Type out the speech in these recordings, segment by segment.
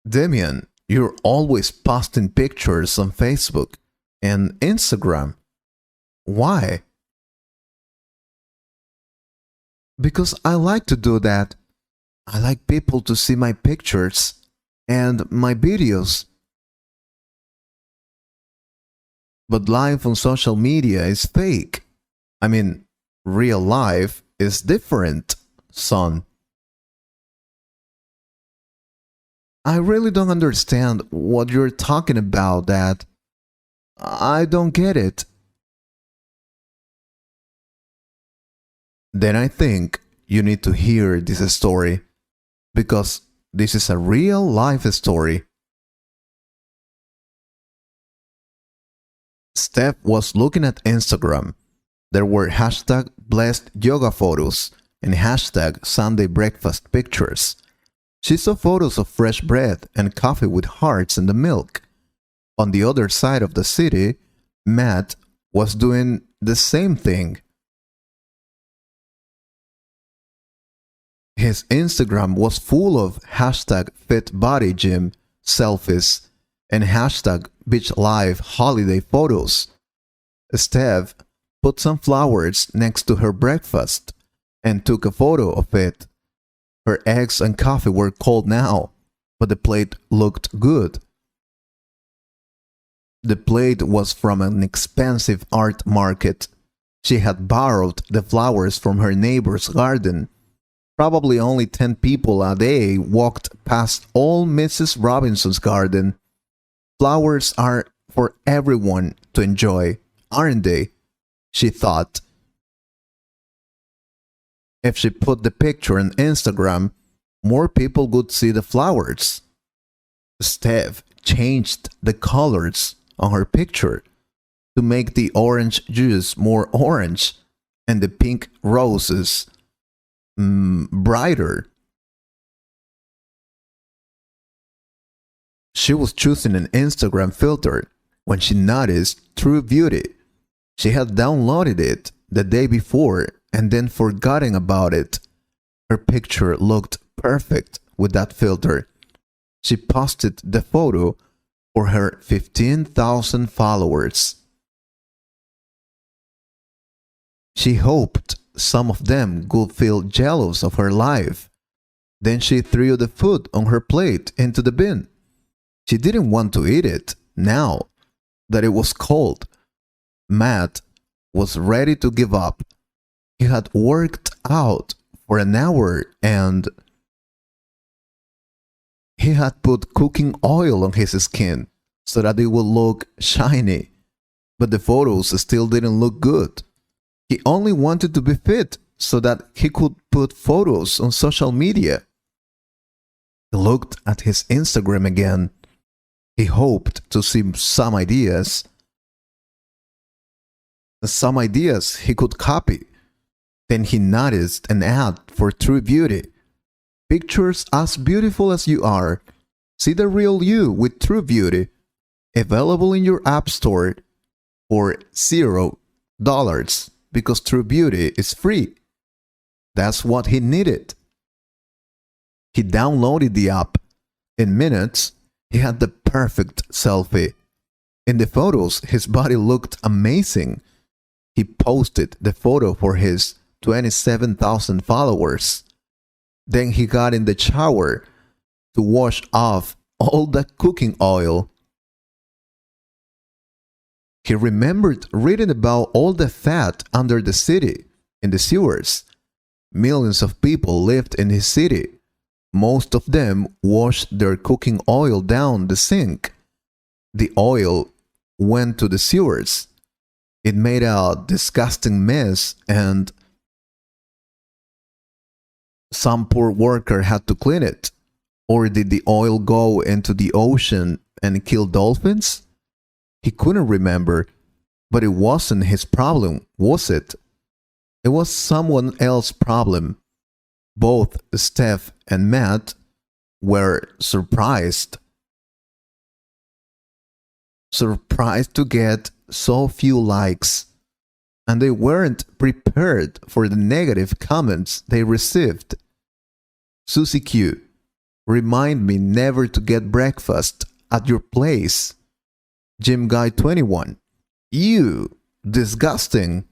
Demian, you're always posting pictures on Facebook and Instagram. Why? Because I like to do that. I like people to see my pictures and my videos. But life on social media is fake. I mean, real life is different, son. I really don't understand what you're talking about, Dad. I don't get it. Then I think you need to hear this story because this is a real life story. Steph was looking at Instagram. There were hashtag blessed yoga photos and hashtag Sunday breakfast pictures. She saw photos of fresh bread and coffee with hearts in the milk. On the other side of the city, Matt was doing the same thing. His Instagram was full of hashtag fit body gym selfies and hashtag beach life holiday photos. Steph put some flowers next to her breakfast and took a photo of it. Her eggs and coffee were cold now, but the plate looked good. The plate was from an expensive art market. She had borrowed the flowers from her neighbor's garden. Probably only 10 people a day walked past old Mrs. Robinson's garden. Flowers are for everyone to enjoy, aren't they? She thought. If she put the picture on Instagram, more people would see the flowers. Steph changed the colors on her picture to make the orange juice more orange and the pink roses brighter. She was choosing an Instagram filter when she noticed TrueBeauty. She had downloaded it the day before and then forgotten about it. Her picture looked perfect with that filter. She posted the photo for her 15,000 followers. She hoped some of them would feel jealous of her life. Then she threw the food on her plate into the bin. She didn't want to eat it now that it was cold. Matt was ready to give up. He had worked out for an hour and he had put cooking oil on his skin so that it would look shiny. But the photos still didn't look good. He only wanted to be fit so that he could put photos on social media. He looked at his Instagram again. He hoped to see some ideas he could copy. Then he noticed an ad for TrueBeauty. Pictures as beautiful as you are. See the real you with TrueBeauty. Available in your app store for $0 because TrueBeauty is free. That's what he needed. He downloaded the app. In minutes, he had the perfect selfie. In the photos, his body looked amazing. He posted the photo for his 27,000 followers. Then he got in the shower to wash off all the cooking oil. He remembered reading about all the fat under the city, in the sewers. Millions of people lived in his city. Most of them washed their cooking oil down the sink. The oil went to the sewers. It made a disgusting mess and some poor worker had to clean it. Or did the oil go into the ocean and kill dolphins? He couldn't remember, but it wasn't his problem, was it? It was someone else's problem. Both Steph and Matt were surprised to get so few likes, and they weren't prepared for the negative comments they received. Susie Q, Remind me never to get breakfast at your place. Gym Guy 21. You. Disgusting.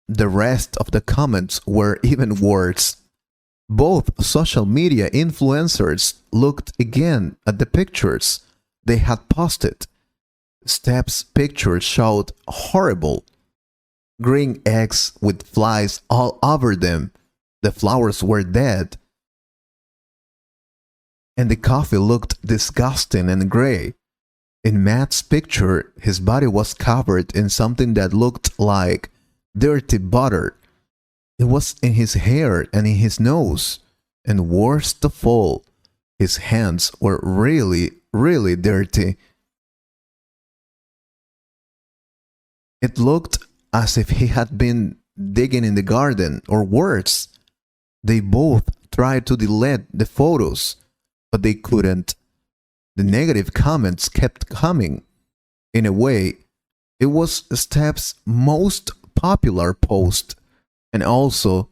The rest of the comments were even worse. Both social media influencers looked again at the pictures they had posted. Steph's picture showed horrible. Green eggs with flies all over them. The flowers were dead. And the coffee looked disgusting and gray. In Matt's picture, his body was covered in something that looked like dirty butter. It was in his hair and in his nose. And worst of all, his hands were really, really dirty. It looked as if he had been digging in the garden, or worse. They both tried to delete the photos, but they couldn't. The negative comments kept coming. In a way, it was Steph's most popular post, and also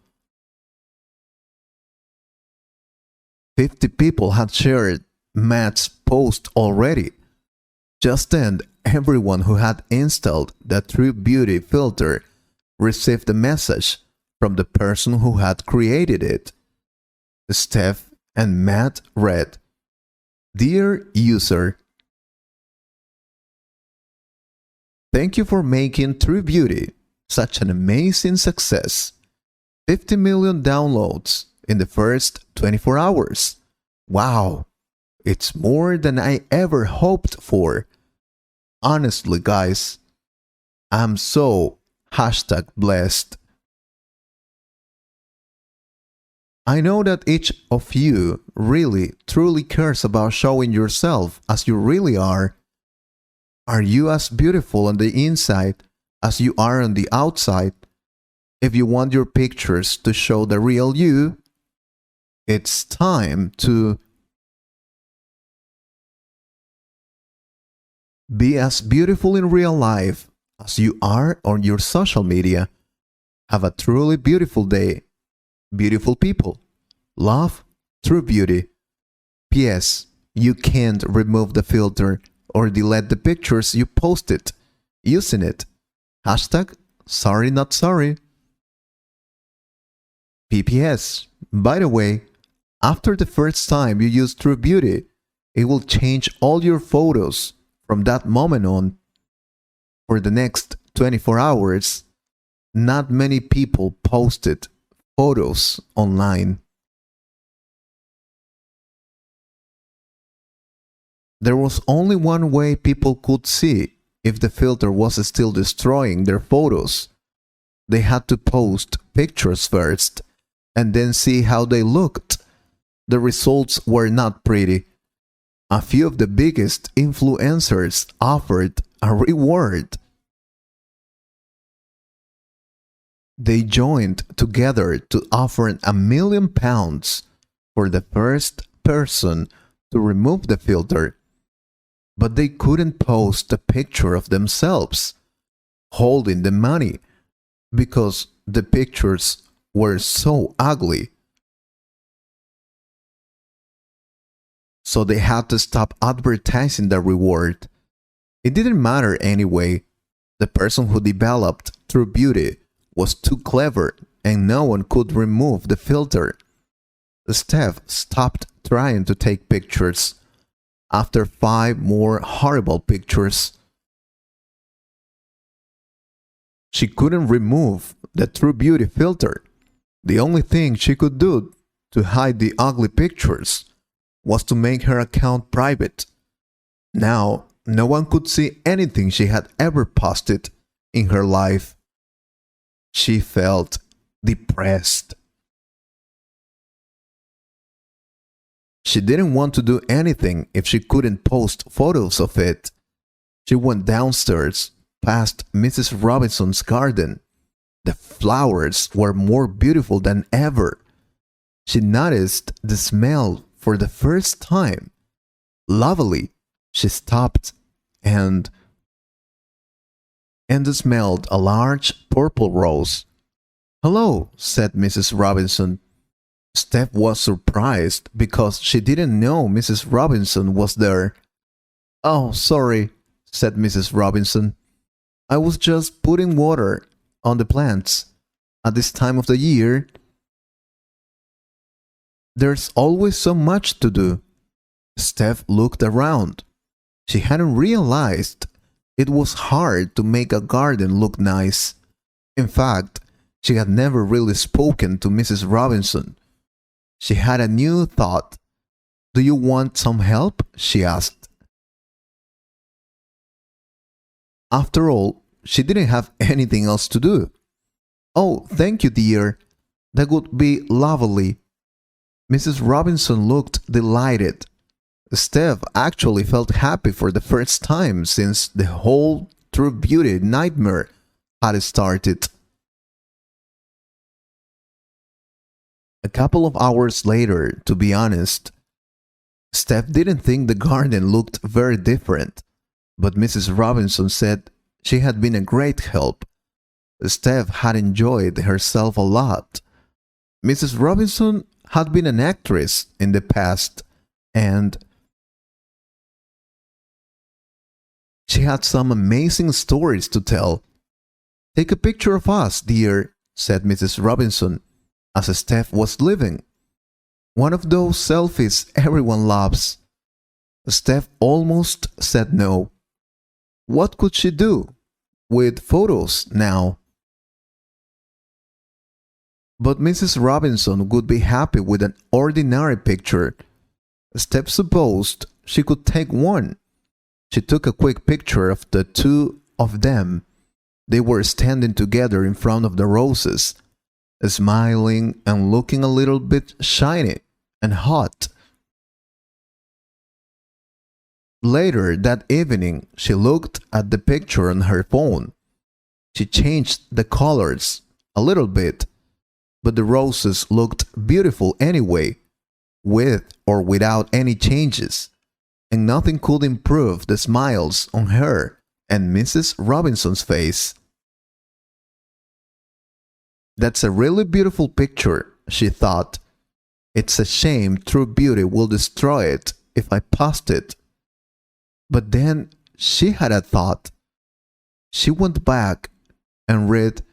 50 people had shared Matt's post already. Just then, everyone who had installed the TrueBeauty filter received a message from the person who had created it. Steph and Matt read, "Dear user, thank you for making TrueBeauty such an amazing success. 50 million downloads in the first 24 hours. Wow, it's more than I ever hoped for. Honestly, guys, I'm so #blessed. I know that each of you really, truly cares about showing yourself as you really are. Are you as beautiful on the inside as you are on the outside? If you want your pictures to show the real you, it's time to be as beautiful in real life as you are on your social media. Have a truly beautiful day. Beautiful people. Love, TrueBeauty. P.S. You can't remove the filter or delete the pictures you posted using it. #sorry not sorry. P.P.S. By the way, after the first time you use TrueBeauty, it will change all your photos from that moment on. For the next 24 hours, not many people posted photos online. There was only one way people could see if the filter was still destroying their photos. They had to post pictures first and then see how they looked. The results were not pretty. A few of the biggest influencers offered a reward. They joined together to offer £1 million for the first person to remove the filter. But they couldn't post a picture of themselves holding the money because the pictures were so ugly. So they had to stop advertising the reward. It didn't matter anyway. The person who developed TrueBeauty was too clever and no one could remove the filter. Steph stopped trying to take pictures after 5 more horrible pictures. She couldn't remove the TrueBeauty filter. The only thing she could do to hide the ugly pictures was to make her account private. Now, no one could see anything she had ever posted in her life. She felt depressed. She didn't want to do anything if she couldn't post photos of it. She went downstairs, past Mrs. Robinson's garden. The flowers were more beautiful than ever. She noticed the smell for the first time. Lovely. She stopped and smelled a large purple rose. "Hello," said Mrs. Robinson. Steph was surprised because she didn't know Mrs. Robinson was there. "Oh, sorry," said Mrs. Robinson. "I was just putting water on the plants. At this time of the year, there's always so much to do." Steph looked around. She hadn't realized it was hard to make a garden look nice. In fact, she had never really spoken to Mrs. Robinson. She had a new thought. "Do you want some help?" she asked. After all, she didn't have anything else to do. "Oh, thank you, dear. That would be lovely." Mrs. Robinson looked delighted. Steph actually felt happy for the first time since the whole TrueBeauty nightmare had started. A couple of hours later, to be honest, Steph didn't think the garden looked very different, but Mrs. Robinson said she had been a great help. Steph had enjoyed herself a lot. Mrs. Robinson had been an actress in the past, and she had some amazing stories to tell. "Take a picture of us, dear," said Mrs. Robinson, as Steph was leaving. "One of those selfies everyone loves." Steph almost said no. What could she do with photos now? But Mrs. Robinson would be happy with an ordinary picture. Steph supposed she could take one. She took a quick picture of the two of them. They were standing together in front of the roses, smiling and looking a little bit shiny and hot. Later that evening, she looked at the picture on her phone. She changed the colors a little bit, but the roses looked beautiful anyway, with or without any changes, and nothing could improve the smiles on her and Mrs. Robinson's face. "That's a really beautiful picture," she thought. "It's a shame TrueBeauty will destroy it if I post it." But then she had a thought. She went back and read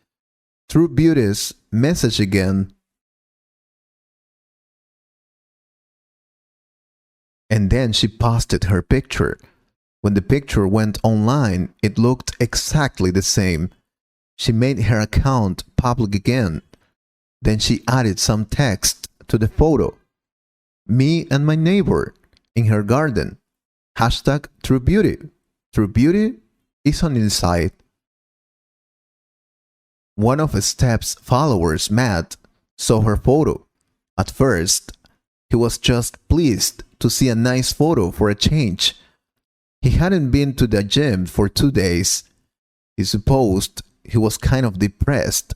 TrueBeauty's message again. And then she posted her picture. When the picture went online, it looked exactly the same. She made her account public again. Then she added some text to the photo. "Me and my neighbor in her garden. Hashtag TrueBeauty. TrueBeauty is on inside." One of Steph's followers, Matt, saw her photo. At first, he was just pleased to see a nice photo for a change. He hadn't been to the gym for 2 days. He supposed he was kind of depressed.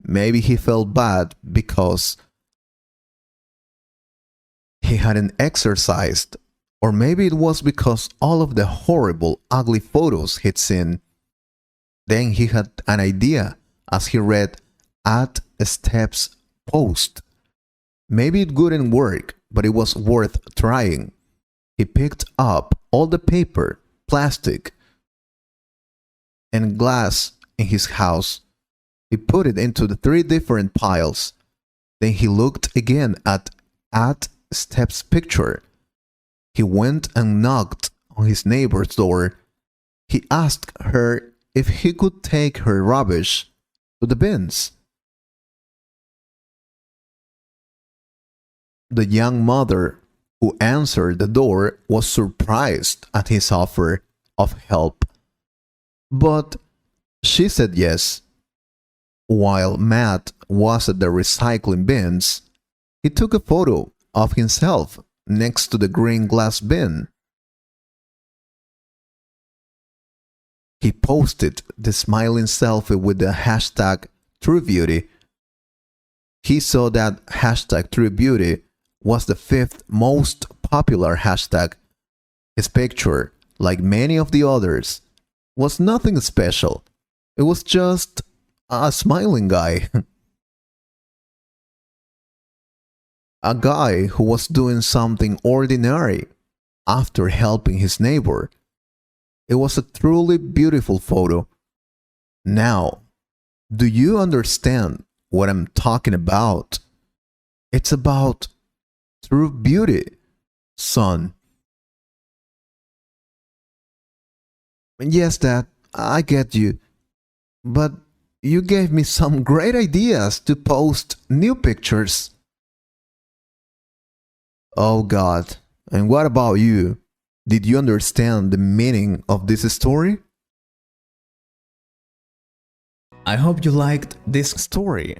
Maybe he felt bad because he hadn't exercised, or maybe it was because all of the horrible, ugly photos he'd seen. Then he had an idea as he read at Steph's post. Maybe it wouldn't work, but it was worth trying. He picked up all the paper, plastic, and glass in his house. He put it into the 3 different piles. Then he looked again at Steph's picture. He went and knocked on his neighbor's door. He asked her if he could take her rubbish to the bins. The young mother who answered the door was surprised at his offer of help, but she said yes. While Matt was at the recycling bins, he took a photo of himself next to the green glass bin. He posted the smiling selfie with the hashtag TrueBeauty. He saw that hashtag TrueBeauty was the 5th most popular hashtag. His picture, like many of the others, was nothing special. It was just a smiling guy. A guy who was doing something ordinary after helping his neighbor. It was a truly beautiful photo. Now, do you understand what I'm talking about? It's about true beauty, son. Yes, Dad, I get you. But you gave me some great ideas to post new pictures. Oh God, and what about you? Did you understand the meaning of this story? I hope you liked this story.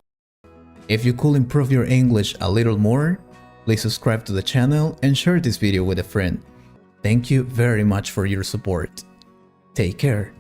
If you could improve your English a little more, please subscribe to the channel and share this video with a friend. Thank you very much for your support. Take care.